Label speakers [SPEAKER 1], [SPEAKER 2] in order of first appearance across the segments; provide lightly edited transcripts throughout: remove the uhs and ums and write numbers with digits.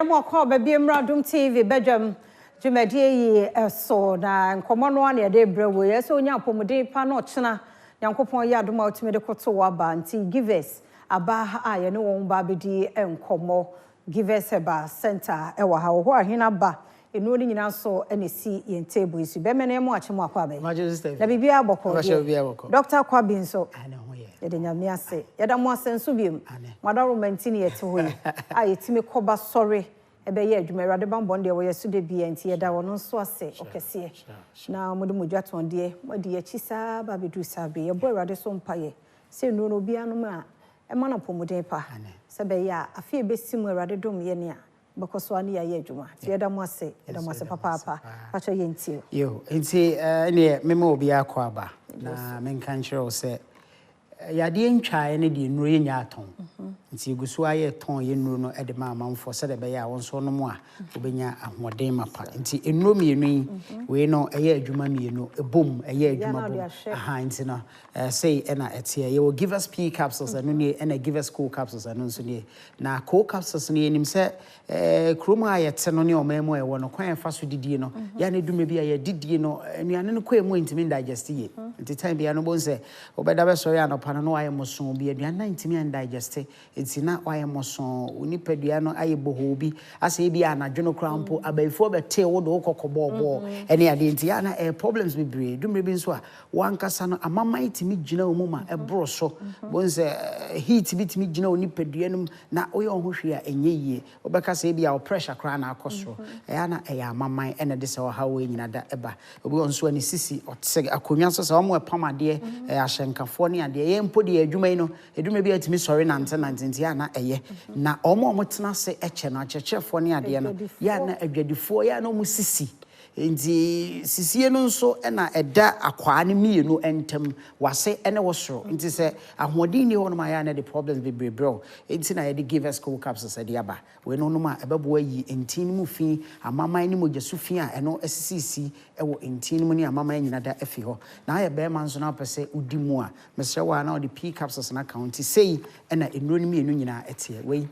[SPEAKER 1] Mo call baby Adom TV Badwam Jumadi so na nkomo no na de brewe ye so nya pomode pa no chena Yankopon ya Adom ultimate koto waba nti givers aba a ye ne won ba bedi nkomo givers Herbal center e wa ha ho ahina ba enu ni nyina so ene si ye table isu be mena mo ache mo akwa be na bibia boko Dr. Kwabin so yede nyame ase yeda mo asenso biem madaro mantini yete hoyi a yetime koba sorry ebe ye adwuma Awurade bambon de wo yesu de bia nti yeda wono nso ase okese na mode modwaton de mode ye chisa ba bedu sabe ye bo Awurade so mpaye se no no bia no ma e ma na pomoden pa se be ya afi ebesimu Awurade dom ye ne a bekoso ani ya ye adwuma ti yeda mo ase papa pacho ye nti
[SPEAKER 2] yo nti ne memo obi akwa ba na menka nkyerɛ se yade ntwae ne de nnuro nya aton nti gusu aye ton ye nnuro no de ma amanfo se de be ya wonso no mu a obenya ahoden mapa nti nnuro mienu we no eye adwuma mienu ebom eye adwuma bom aha nti no say na etie ye will give us P capsules anu ne na give us cool capsules anu nso ne na cool capsules ne enim se kroma aye te no ne omemo e wo no kwan fa so didie no ya na duma bi aye didie no anuane no kwa emu ntimi digest ye nti time bia no bon se obeda be so ya no pana no aye moson bi aduane ntimi digest enti na waye moson onipadua no aye boho bi ase bi anadwono krampo abaifo bete wo do kokobobo ene ade enti ya na problems be bre dumre bi nso a wankasa no amama itimi gina omuma ebro so bonse heat bitimi gina onipadua no na oye ohhwe a enye yie obeka se bi a pressure kra na akoso ya na eya amama ene de se ha we nyina da eba obi onso ani sisi otse akonwa so se omo epamade ahyenkafo ne ade ye mpodi adwuma no edwuma bi atimi sori nante ya na eye na omo tena se eche na chechefo ne ade no ya na adwadifo ya na omo sisi nti sisie no nso na eda akwa ne mienu entem wase ene wosoro nti se ahodin ni ho no ma ya na the problems be bro nti na ye de give us cool capsules ade aba we no no ma ebebo ayi entin mu fi amaman ni mojasu fi a eno asisisi ewo entin mu ni amaman nyina da afi ho na ya be man so na pese udi mu a mesre wa na the P capsules na count sei na enuro ni mienu nyina etie we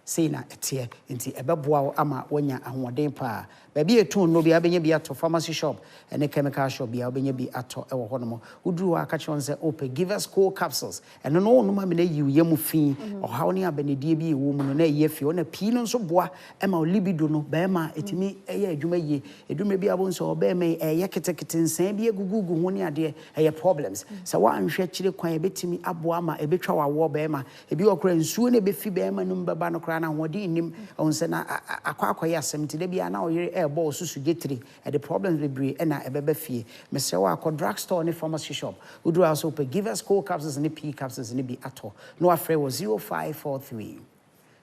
[SPEAKER 2] sei na etie nti ebeboa ama wonya ahoden pa baby eton no bia benya bia to pharmacy shop and chemical shop bia benya bi ato ewo ho no mo uduru aka chon se open give us cool capsules and no no ma me na yiye mu fi ohaw ne abanedie bi ewo mu no na ye fi ona pi no so boa ema libido no be ma etimi eye adwuma ye edwuma bi abon so be ma eye ketekete nsan bi egugugu ho ne ade eye problems so wa anhwe kire kwan ebetimi aboa ma ebetwa wawo be ma ebi okra nsuo ne be fi be ma no mbaba no kra na hodin nim on se na akwa ya asem ti de bia na oyere ebo susu getri and the problems we bring na ebebe fie me se wa ko drugstore ne pharmacy shop we do also pay give us cold capsules and P capsules and be ato no afre was 0543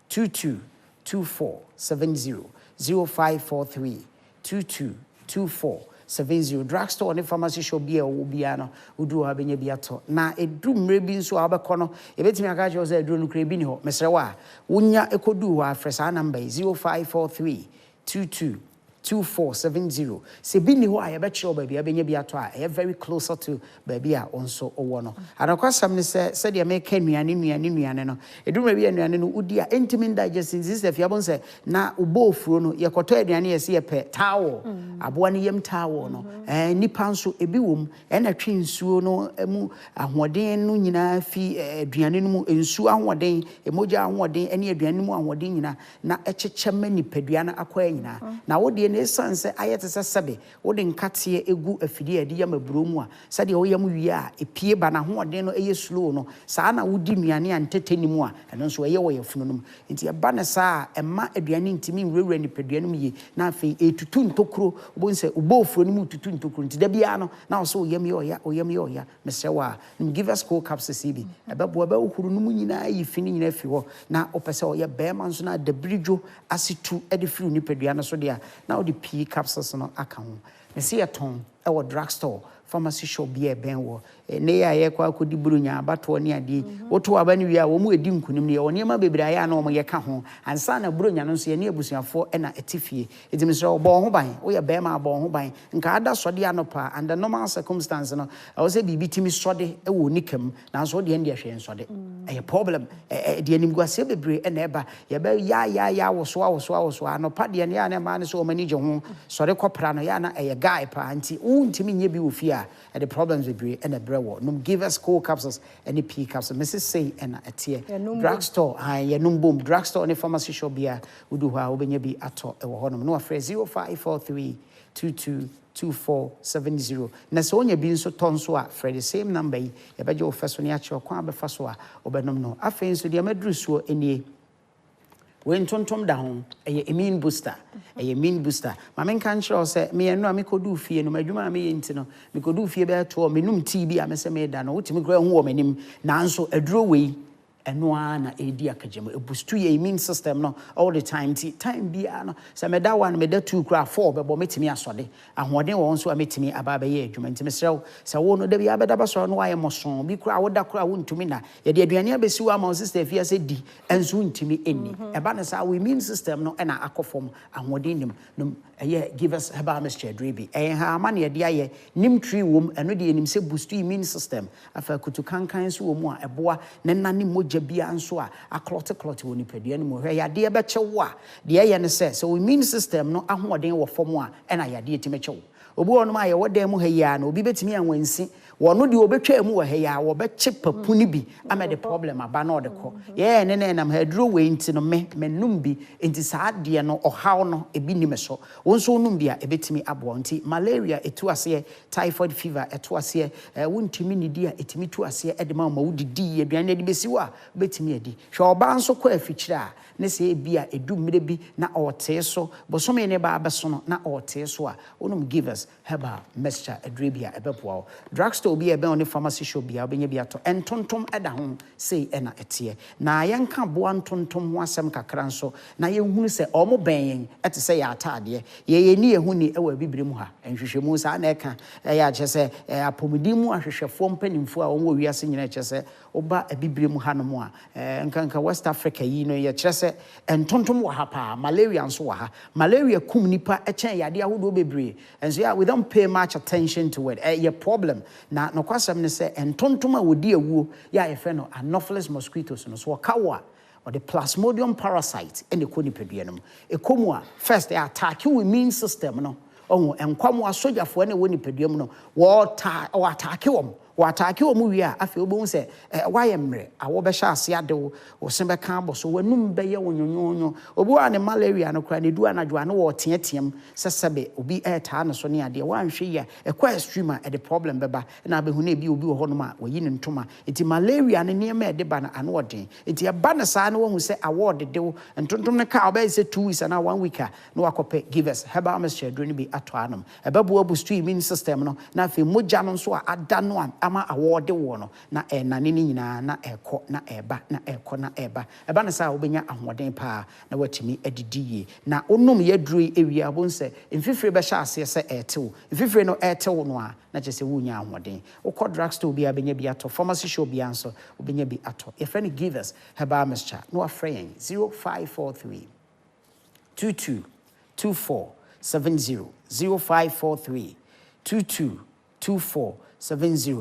[SPEAKER 2] 222470 0543 222470 drugstore ne pharmacy shop bia wo bia no udu ha benya bia to na edumre bi nso abekọ no ebetimi aka je o say eduru no kra bi ni ho mesre wa wonya ekodu wa afresa number 0543 222470 se bi ni ho a ye be kire oba bia benya bia to a very closer to baby a onso owo no anakwasam ne se de me ka nuane no edumre bi nuane no udi a intimate digestion this if you say na ubo ofuro no ye koto aduane ye se ye pe tawo aboa ne yem tawo no nipa nso ebi wom na twe nsuo no mu ahoden no nyina fi aduane no mu nsuo ahoden emoja ahoden ene aduane mu ahoden nyina na echeche mani padua na akwa nyina na wo de ne sanse ayete sesebe wo de nkate egu afidi ade ya maburo mu a sade wo yam wi a epie ba na ahoden no eye slow no saa na wo di nuane anteteni mu a eno nso eye wo yefunu no nti eba ne saa ema aduane ntimi nwurewura ni padua no ye na afi etutu ntokuro wo nse ubo ofuro no mu tutu ntokuro nti da bia no na wo so yam ye oya mesre wa give us cold capsules ibi ebebo eba okuru no mu nyina yi fini nyina fi ho na opese oye bema nso na dabridwo asitu ede firi ni padua no so dia na the P capsules no aka ho me see a ton our drugstore pharmacy shop bi ben wo ne ya ye kwa kodi burunya abato ne ade woto aba ne wi a wo mu edi nkunim ne wo ne ma bebre aya na wo ye ka ho ansa na burunya no so ye ne abusuafo na etifie edimi so wo ho ban wo ye be ma bo ho ban nka ada sode anopa and the normal circumstance no I was say bibi timi sode e wo nikam na so de ne hwe nsode e problem de anim guase bebre na eba ye be ya wo so anopa de ne ya na ma ne so mani je ho sode kopra no ya na e guy pa anti untimi nye bi wo fi a the problems bebre na brewo no give us cold capsules any P capsules Mrs. say na etie drugstore ye num boom drugstore ne pharmacy shop bia udu ha obenya bi ato e wo honom no afre 0543222470 na so onya bi nso tonso a for the same number ye beje wo feso ne ache kwa befa so a obenom no afen so de maduru so enie when tontom da ho eye immune booster immune booster ma men kan kire say me enu a me kodu fie no madwuma me yenti no me kodu fie be to me num tea bi a me se me da no wotimi kra hu wo manim nanso aduro wei eno na edi akagem e boost your immune system no all the time time bia no se me da 1 me da 2 kra 4 be bo metimi asode ahoden wo nso a metimi aba be ye adwuma ntimi serew se wo no da bia be da ba so no waye moson bi kra wo da kra wo ntumi na ye de aduane abesi wa ma sister fia se di enso ntimi enni e ba na sa we immune system no na akofom ahoden nim no give us herbal mixture drebi ha ma na ye de aye nim tree wom eno de enim se boost immune system afa kutu kankan so wo mu a eboa ne nane moja bia anso a clot woni padua no mu hwe yade be chewo a de ye ne se so immune system no ahoden wo fom a na yade etime chewo obi wonu ma ye wodam ha ya na obi betimi anwansi wono de obetwa mu wo ha ya wo be che papu ni bi ama the problem aba na odeko ye ne nam ha duro we nti no menum bi nti saa de no ohaw no ebi ni me so wonso num bi a ebetimi abo nti malaria etu ase typhoid fever etu ase wontimi ni di a etimi tu ase edema ma wudidi aduane de besi wa betimi adi hwe oba nso kwa afikyira a ne se bi a edu mire bi na ote so bosome ne ba abeso no na ote so a wonum give us herbal mixture adrebia ebeboa drugstore bi ebe on the pharmacy shop bi obenya bi ato entontom eda ho sei na etie na yenka boa ntontom ho asem kakra nso na yenhunu se omo ben ete se ya atade ye ni ehu ni ewa bibire mu ha enhwehwemu sa na eka ya che se apomudi mu ahwehwefo mpanimfo a wonwo wiase nyina che se oba bibire mu ha no mu a nkanka West Africa yi no ye che se entontom wa ha pa malaria nso wa ha malaria kum nipa echen yade ahodo bebre enso ya we don't pay much attention to it your problem na no kwasam ne se entontom a wodi awuo ya efe no anopheles mosquitoes no so kawa or the plasmodium parasite and the conipeduanum e komu a first they attack your immune system no enkwamo asojafo ne woni peduam no wo attack wom watake o mu wi a afi obo se wayemre awo be sha ase ade wo se be kan boso wanum be ye wonyonyo obo a ne malaria no kra ne du anadwo ane wo teateam sesebe obi eta no so ne ade wanhwe ya ekwa extreme a the problem beba na be hu na bi obi wo hono ma wayi ne ntoma enti malaria ne ne ma de ba na ane odin enti eba na sa ne wo hu se award de wo ntontom ne ka oba se 2 weeks na 1 week a no akope give us herbal mixture do ne bi ato anom ebabu abu immune system no na afi moja no so ada no ama award wo no na nane ni nyina na ekọ na eba na ekọ na eba na sa obenya ahoden pa na watimi adidie na onum yaduru ewi abonse mfifire be sha ase se etew mfifire no etew no a na chese wunya ahoden ukọ drugstore bi abenya bi ato pharmacy shop bi anso obenya bi ato your friend give us herbal mixture no afrayin 0543 222470 0543 222470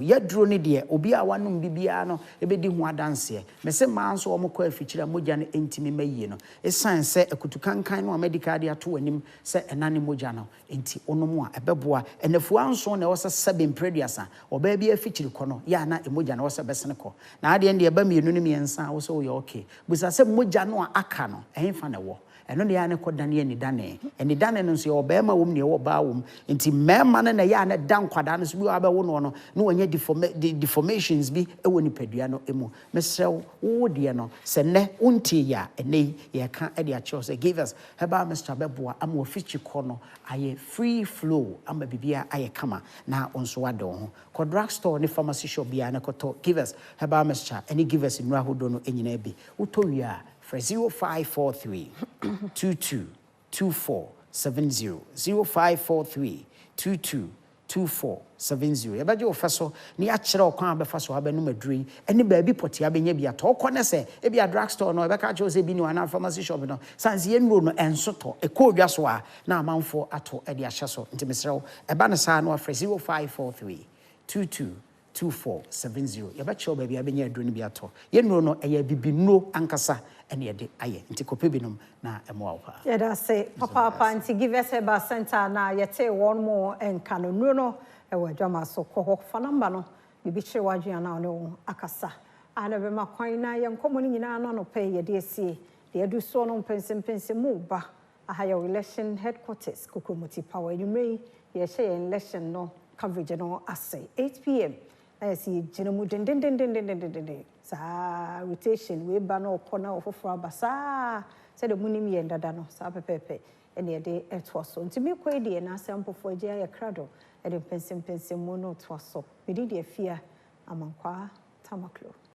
[SPEAKER 2] yaduro ne de obi a wanum bibia no ebedi ho adanse me se manso o mokọ afikyira moja no entimi mayie no esan se akutukankan no medical de ato anim se enane moja no enti onomu a ebeboa enafu anso na wo se 7 preduasa oba bia afikyiri kọ no ya na emoja na wo se besene kọ na ade ende eba mienu ne miensa wo se wo ye okay busa se moja no aka no ehfa na wo eno ne ya ne kodane ni dane eni dane no so obema wom ne wo ba wom enti mema na ya ne dan kwada no so bi aba wo no wanya deformations bi ewo ni padua no emu mesrew wo de no se ne unti ya ene ye ka e de a cho se give us herbal mixture beboa ama ofichi ko no aye free flow ama bibia aye kama na onso wado ho ko drugstore ne pharmacy shop bia na koto give us herbal mixture eni give us nwa hodo no enyina bi utowia for 0543 222470 0543 222470 2470 yɛbɛgye wo fɛ so ne yɛakyerɛ ɔkwan abɛfa so abɛnom aduri ɛne baabi pɔte abɛnya bi atɔ ɔkɔ ne sɛ ebi a drugstore no ɛbɛka kyerɛ sɛ bi ne wana pharmacy shop no sanse yɛnnuro no ɛnso tɔ ɛkɔ odwa so a na amanfoɔ ato ɛde ahyɛ so nti mesrɛ wo ɛba ne saa no afrɛ 0543 222470 yɛbɛkyerɛ wo baabi abɛnya aduri no bi atɔ yɛnnuro no ɛyɛ bibinuro ankasa ɛne yɛde ayɛ nti kɔpɛ binom na ɛmoa wo paa
[SPEAKER 1] yɛda se papa nti give us Herbal center na yɛte wɔn mo ɛnka no nnuro no ɛwɔ adwama so kɔ hɔ fa namba no bibi kyerɛ wadwea na ɔne wo akasa ana bɛma kwan na yɛnkɔmmɔ no nyinaa no anɔpɛ yɛde asie deɛ adu soɔ no mpɛnsɛmpɛnsɛ mu ba aha yɛ election headquarters kokromoti power anwummerɛ yi yɛhyɛ yɛn election no coverage no ase 8 p.m. na yɛsi gyina mu dendendendendendendende saa rotation we ba no ɔkɔ na ɔfoforɔ aba saa sɛ de munim yɛn dada no saa pɛpɛpɛ ɛne yɛde ɛtoa so nti mekɔ deɛ na asɛ mpɔfoɔ agye ayɛ krado ɛde mpɛnsɛmpɛnsɛ mu no toa so mede deɛ fia amankwa tamaklo